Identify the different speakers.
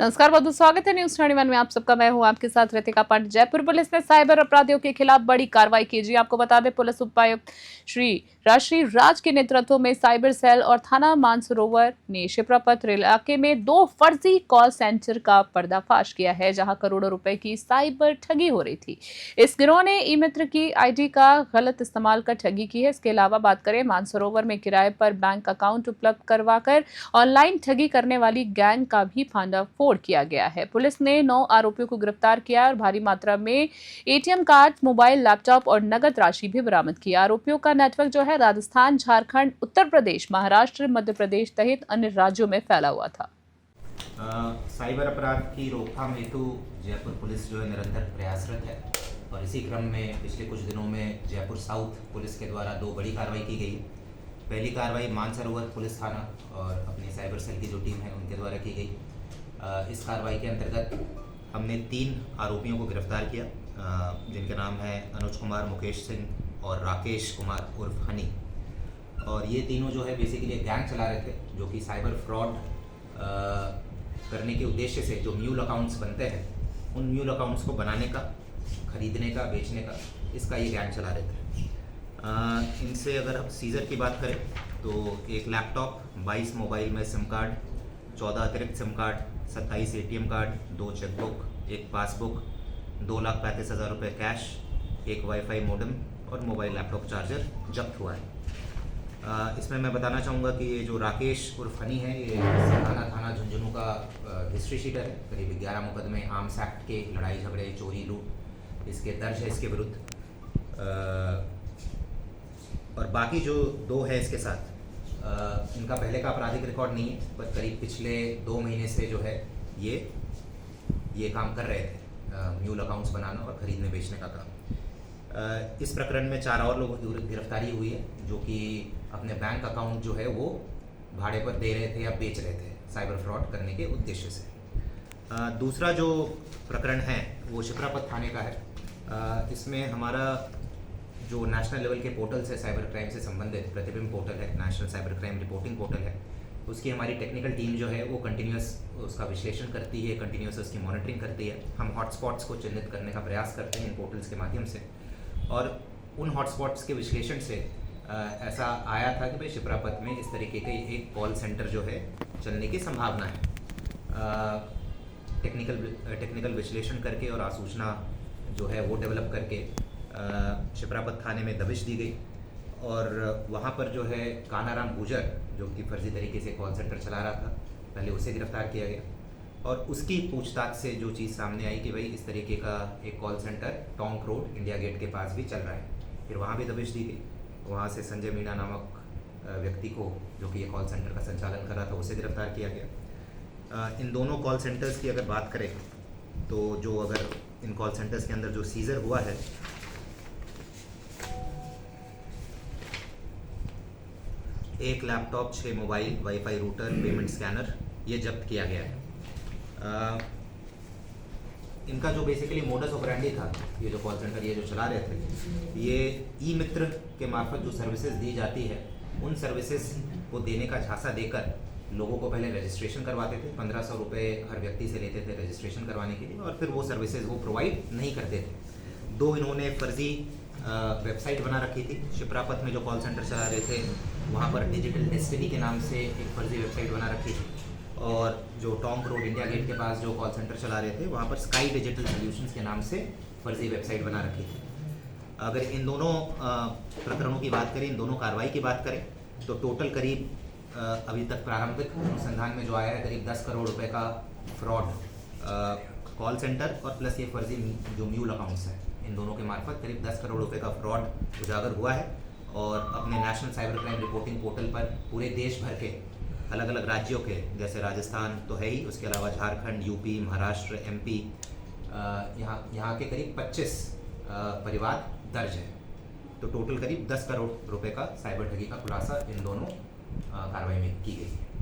Speaker 1: नमस्कार, बहुत बहुत स्वागत है न्यूज 21 में। आप सबका मैं हूं आपके साथ रितिका पंत। जयपुर पुलिस ने साइबर अपराधियों के खिलाफ बड़ी कार्रवाई की। जी आपको बता दें, पुलिस उपायुक्त श्री राशि राज के नेतृत्व में साइबर सेल और थाना मानसरोवर ने शिप्रापथ इलाके में 2 फर्जी कॉल सेंटर का पर्दाफाश किया है, जहां करोड़ों रुपए की साइबर ठगी हो रही थी। इस गिरोह ने ई मित्र की आईडी का गलत इस्तेमाल कर ठगी की है। इसके अलावा बात करें, मानसरोवर में किराए पर बैंक अकाउंट उपलब्ध करवाकर ऑनलाइन ठगी करने वाली गैंग का भी फांदाफोड़ किया गया है। पुलिस ने 9 आरोपियों को गिरफ्तार किया और भारी मात्रा में एटीएम कार्ड, मोबाइल, लैपटॉप और नगद राशि भी बरामद की। आरोपियों का नेटवर्क जो है राजस्थान, झारखंड, उत्तर प्रदेश, महाराष्ट्र, मध्य प्रदेश सहित अन्य राज्यों में फैला हुआ था।
Speaker 2: साइबर अपराध की रोकथाम हेतु जयपुर पुलिस जो है निरंतर प्रयासरत है और इसी क्रम में पिछले कुछ दिनों में जयपुर साउथ पुलिस के द्वारा 2 बड़ी कार्रवाई की गई। पहली कार्रवाई मानसरोवर पुलिस थाना और अपनी साइबर सेल की जो टीम है उनके द्वारा की गई। इस कार्रवाई के अंतर्गत हमने 3 आरोपियों को गिरफ्तार किया, जिनके नाम हैं अनुज कुमार, मुकेश सिंह और राकेश कुमार उर्फ हनी। और ये तीनों जो है बेसिकली गैंग चला रहे थे, जो कि साइबर फ्रॉड करने के उद्देश्य से जो म्यूल अकाउंट्स बनते हैं उन म्यूल अकाउंट्स को बनाने का, खरीदने का, बेचने का, इसका ये गैंग चला रहे थे। इनसे अगर हम सीज़र की बात करें तो एक लैपटॉप, 22 मोबाइल में सिम कार्ड, 14 अतिरिक्त SIM card, 27 ATM card, 2 chequebook, 1 passbook, 2,35,000 रुपये कैश, एक वाईफाई मोडेम और मोबाइल लैपटॉप चार्जर जब्त हुआ है। इसमें मैं बताना चाहूँगा कि ये जो राकेश उर्फ हनी है, ये सरहाना थाना झुंझुनू का हिस्ट्री शीटर है। करीब 11 मुकदमे आर्म्स एक्ट के, लड़ाई झगड़े, चोरी, लूट इसके दर्ज है इसके विरुद्ध। और बाकी जो 2 है इसके साथ, इनका पहले का आपराधिक रिकॉर्ड नहीं है, पर करीब पिछले 2 महीने से जो है ये काम कर रहे थे, म्यूल अकाउंट्स बनाना और खरीदने बेचने का काम। इस प्रकरण में 4 और लोगों की गिरफ्तारी हुई है, जो कि अपने बैंक अकाउंट जो है वो भाड़े पर दे रहे थे या बेच रहे थे साइबर फ्रॉड करने के उद्देश्य से। दूसरा जो प्रकरण है वो शिप्रापथ थाने का है। इसमें हमारा जो नेशनल लेवल के पोर्टल्स है साइबर क्राइम से संबंधित, प्रतिबिंब पोर्टल है, national cyber crime reporting portal है, उसकी हमारी टेक्निकल टीम जो है वो कंटिन्यूस उसका विश्लेषण करती है, कंटिन्यूस उसकी मॉनिटरिंग करती है। हम हॉटस्पॉट्स को चिन्हित करने का प्रयास करते हैं इन पोर्टल्स के माध्यम से, और उन हॉटस्पॉट्स के विश्लेषण से ऐसा आया था कि भाई शिप्रापथ में इस तरीके का एक कॉल सेंटर जो है चलने की संभावना है। टेक्निकल विश्लेषण करके और आसूचना जो है वो डेवलप करके शिप्रापथ थाने में दबिश दी गई और वहाँ पर जो है कानाराम गुजर, जो कि फर्जी तरीके से कॉल सेंटर चला रहा था, पहले उसे गिरफ्तार किया गया और उसकी पूछताछ से जो चीज़ सामने आई कि भाई इस तरीके का एक call centre Tonk road, India gate के पास भी चल रहा है। फिर वहाँ भी दबिश दी गई। वहाँ से संजय मीणा नामक व्यक्ति को, जो कि ये कॉल सेंटर का संचालन कर रहा था, उसे गिरफ्तार किया गया। इन दोनों कॉल सेंटर्स की अगर बात करें तो जो अगर इन कॉल सेंटर्स के अंदर जो सीज़र हुआ है, एक laptop, 6 mobile, wifi router, payment scanner, ये जब्त किया गया है। इनका जो बेसिकली मोडस ऑपरेंडी था, ये जो कॉल सेंटर ये जो चला रहे थे, ये ई मित्र के मार्फत जो सर्विसेज दी जाती है उन सर्विसेज को देने का झांसा देकर लोगों को पहले रजिस्ट्रेशन करवाते थे। 1500 रुपये हर व्यक्ति से लेते थे रजिस्ट्रेशन करवाने के लिए, और फिर वो सर्विसेज वो प्रोवाइड नहीं करते थे। 2 इन्होंने फर्जी वेबसाइट बना रखी थी। शिप्रापथ में जो कॉल सेंटर चला रहे थे वहाँ पर डिजिटल डेस्टिनी के नाम से एक फर्जी वेबसाइट बना रखी थी, और जो टोंक रोड, इंडिया गेट के पास जो कॉल सेंटर चला रहे थे वहाँ पर स्काई डिजिटल सॉल्यूशंस के नाम से फर्जी वेबसाइट बना रखी थी। अगर इन दोनों प्रकरणों की बात करें, इन दोनों कार्रवाई की बात करें, तो टोटल करीब अभी तक प्रारंभिक अनुसंधान में जो आया है करीब 10 करोड़ रुपए का फ्रॉड कॉल सेंटर और प्लस ये फर्जी जो म्यूल अकाउंट्स हैं, इन दोनों के मार्फत करीब 10 करोड़ रुपए का फ्रॉड उजागर हुआ है। और अपने national cyber crime reporting portal पर पूरे देश भर के अलग अलग राज्यों के, जैसे राजस्थान तो है ही, उसके अलावा झारखंड, यूपी, महाराष्ट्र, एमपी, यहाँ के करीब 25 परिवार दर्ज है। तो टोटल करीब 10 करोड़ रुपए का साइबर ठगी का खुलासा इन दोनों कार्रवाई में की गई है।